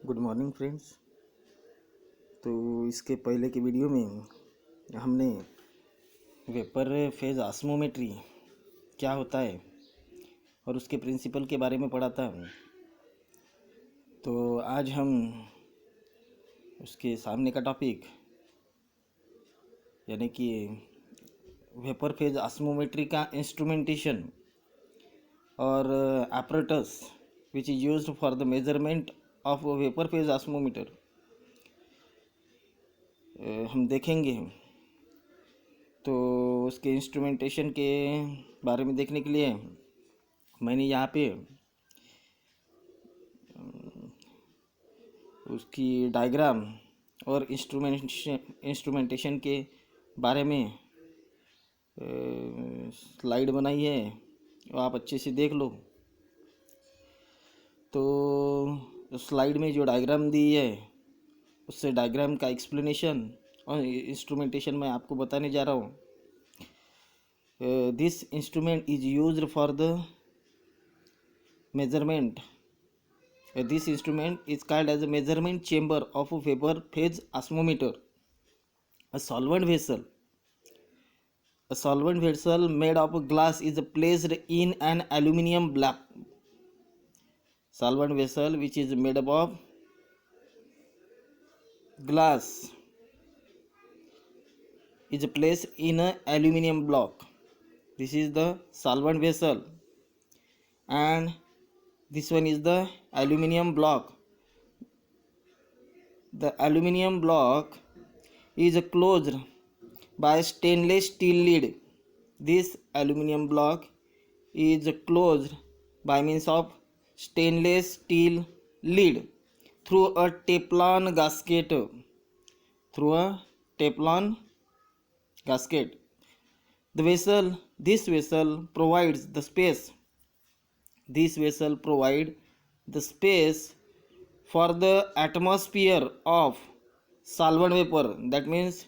Good morning friends. तो इसके पहले की वीडियो में हमने वेपर फेज ऑस्मोमेट्री क्या होता है और उसके प्रिंसिपल के बारे में पढ़ा था। तो आज हम उसके सामने का टॉपिक यानी कि वेपर फेज ऑस्मोमेट्री का इंस्ट्रूमेंटेशन और apparatus which is used for the measurement of vapor phase osmometer हम देखेंगे। तो उसके इंस्ट्रूमेंटेशन के बारे में देखने के लिए मैंने यहाँ पे उसकी डायग्राम और इंस्ट्रूमेंटेशन के बारे में स्लाइड बनाई है, वो आप अच्छे से देख लो। तो स्लाइड में जो डायग्राम दी है उससे डायग्राम का एक्सप्लेनेशन और इंस्ट्रूमेंटेशन मैं आपको बताने जा रहा हूँ। This instrument is used for the measurement. This instrument is called as a measurement chamber of a vapor phase osmometer. A solvent vessel. A solvent vessel made of glass is placed in an aluminium block. Solvent vessel which is made up of glass is placed in an aluminium block. This is the solvent vessel, and this one is the aluminium block. The aluminium block is closed by stainless steel lid. This aluminium block is closed by means of stainless steel lid through a Teflon gasket. Through a Teflon gasket. This vessel provides the space. This vessel provides the space for the atmosphere of solvent vapor. That means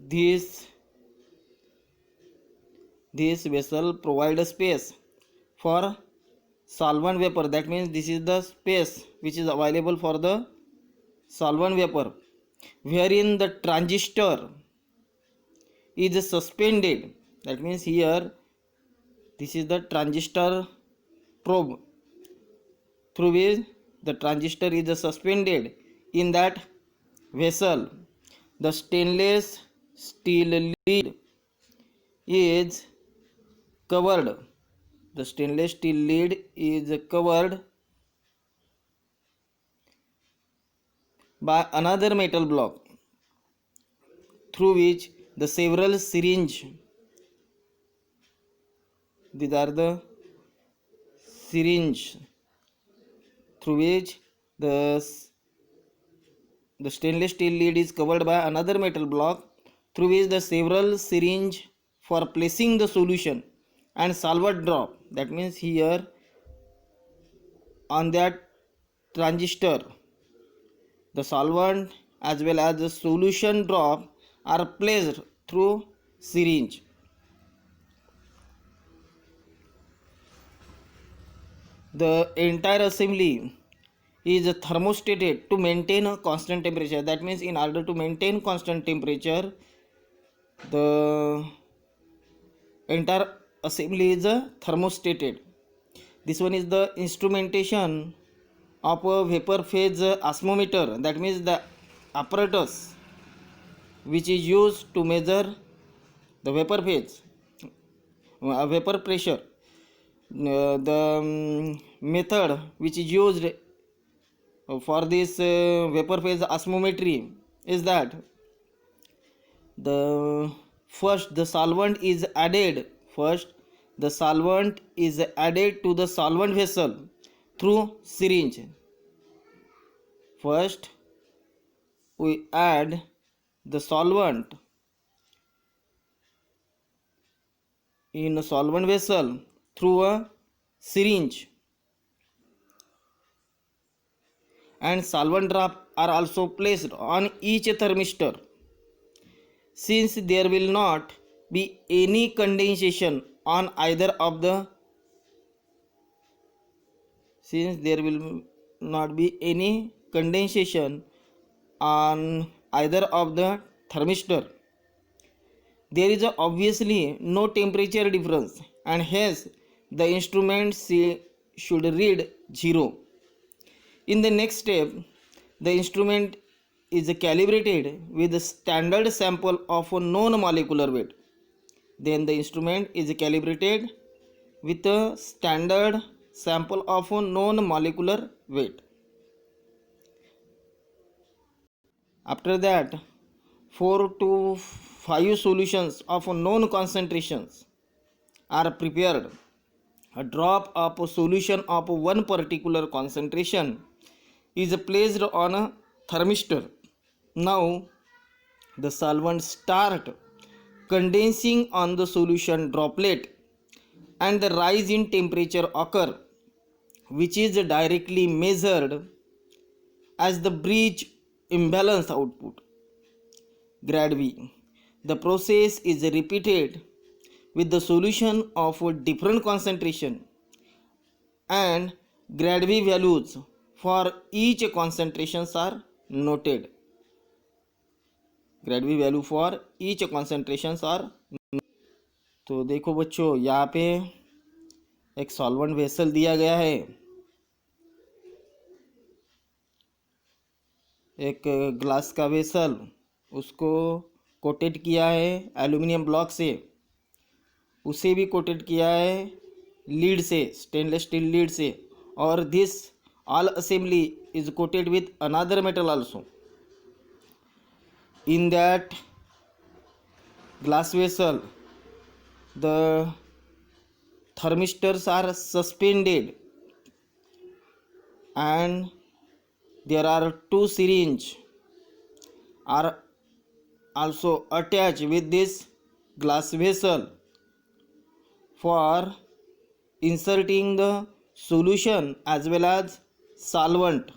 this vessel provides space for solvent vapor. That means this is the space which is available for the solvent vapor, wherein the transistor is suspended. That means here this is the transistor probe through which the transistor is suspended in that vessel. The stainless steel lid is covered. The stainless steel lid is covered by another metal block through which the several syringe. These are the syringe through which the stainless steel lid is covered by another metal block through which the several syringe for placing the solution and solvent drop. That means here on that transistor the solvent as well as the solution drop are placed through syringe. The entire assembly is thermostated to maintain a constant temperature. That means in order to maintain constant temperature, the entire assembly is thermostated. This one is the instrumentation of a vapor phase osmometer. That means the apparatus which is used to measure the vapor phase, vapor pressure. The method which is used for this vapor phase osmometry is that the solvent is added. First the solvent is added to the solvent vessel through syringe. First we add the solvent in a solvent vessel through a syringe, and solvent drops are also placed on each thermistor. Since there will not be any condensation on either of the since there will not be any condensation on either of the thermistor. There is obviously no temperature difference, and hence the instrument should read 0. In the next step, the instrument is calibrated with a standard sample of a known molecular weight. Then the instrument is calibrated with a standard sample of a known molecular weight. After that, 4 to 5 solutions of known concentrations are prepared. A drop of a solution of one particular concentration is placed on a thermistor. Now the solvent start condensing on the solution droplet, and the rise in temperature occur, which is directly measured as the bridge imbalance output, grad V. The process is repeated with the solution of a different concentration, and grad V values for each concentrations are noted. Grade we value for each concentrations are. तो देखो बच्चों, यहाँ पे एक solvent vessel दिया गया है, एक ग्लास का वेसल, उसको कोटेड किया है एल्यूमिनियम ब्लॉक से, उसे भी कोटेड किया है लीड से, स्टेनलेस स्टील लीड से, और this all assembly is coated with another metal also. In that glass vessel, the thermistors are suspended, and there are 2 syringes are also attached with this glass vessel for inserting the solution as well as solvent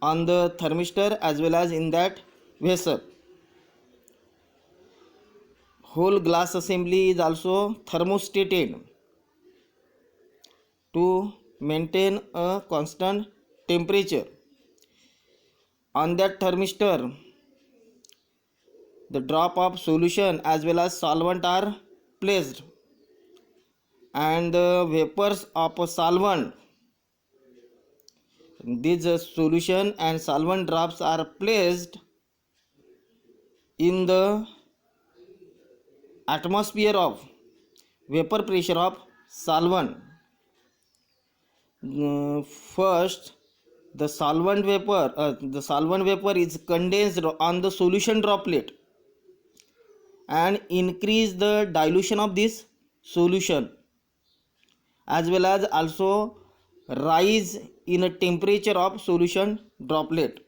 on the thermistor as well as in that vessel. Whole glass assembly is also thermostated to maintain a constant temperature. On that thermistor, the drop of solution as well as solvent are placed, and the vapors of a solvent, these solution and solvent drops are placed in the atmosphere of vapor pressure of solvent. First, the solvent vapor is condensed on the solution droplet and increase the dilution of this solution as well as also rise in a temperature of solution droplet.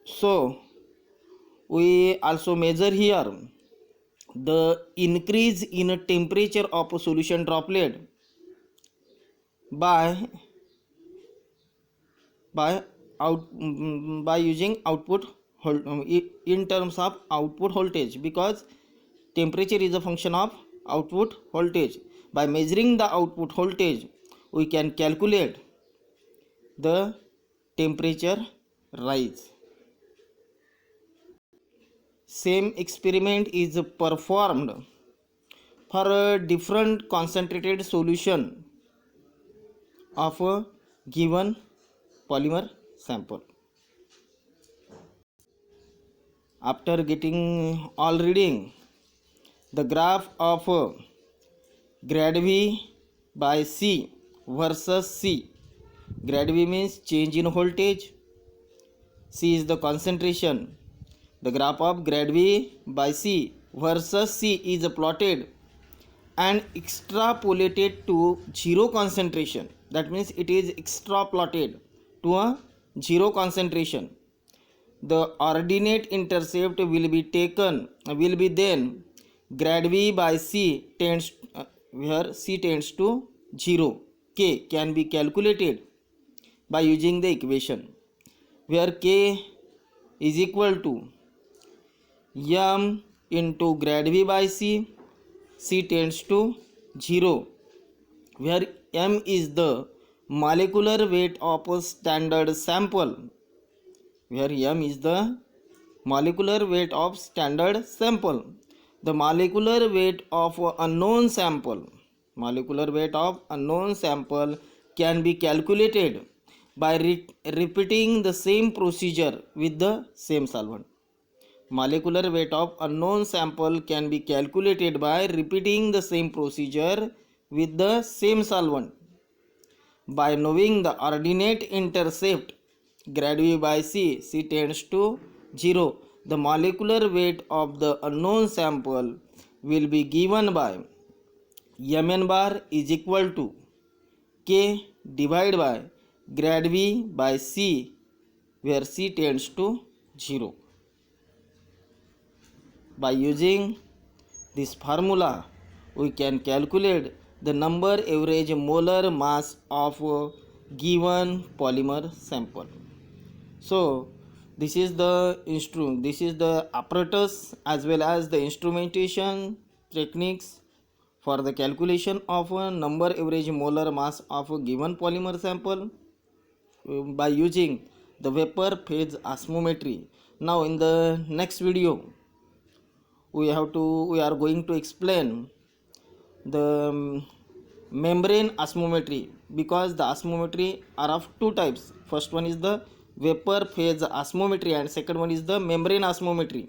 So we also measure here the increase in a temperature of a solution droplet by using output in terms of output voltage, because temperature is a function of output voltage. By measuring the output voltage, we can calculate the temperature rise. Same experiment is performed for a different concentrated solution of a given polymer sample. After getting all reading, the graph of grad V by C versus C. Grad V means change in voltage, C is the concentration. The graph of grad V by C versus C is plotted and extrapolated to zero concentration. That means it is extrapolated to a zero concentration. The ordinate intercept will be then grad V by C tends where C tends to 0. K can be calculated by using the equation where K is equal to m into grad V by C, C tends to 0, where m is the molecular weight of a standard sample, where m is the molecular weight of standard sample. The molecular weight of unknown sample, molecular weight of unknown sample can be calculated by repeating the same procedure with the same solvent. Molecular weight of unknown sample can be calculated by repeating the same procedure with the same solvent. By knowing the ordinate intercept grad V by C tends to 0, the molecular weight of the unknown sample will be given by Mn bar is equal to K divided by grad V by C, where C tends to 0. By using this formula, we can calculate the number average molar mass of a given polymer sample. So this is the apparatus as well as the instrumentation techniques for the calculation of a number average molar mass of a given polymer sample by using the vapor phase osmometry. Now in the next video we are going to explain the membrane osmometry, because the osmometry are of two types. First one is the vapor phase osmometry and second one is the membrane osmometry.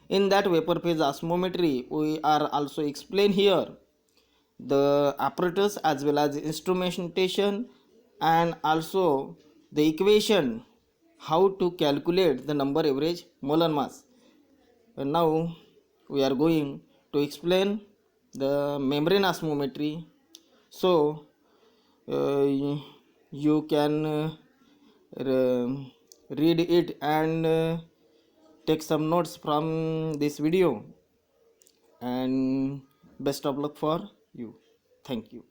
In that vapor phase osmometry, we are also explain here the apparatus as well as instrumentation and also the equation how to calculate the number average molar mass. And now we are going to explain the membrane osmometry. So you can read it and take some notes from this video, and best of luck for you. Thank you.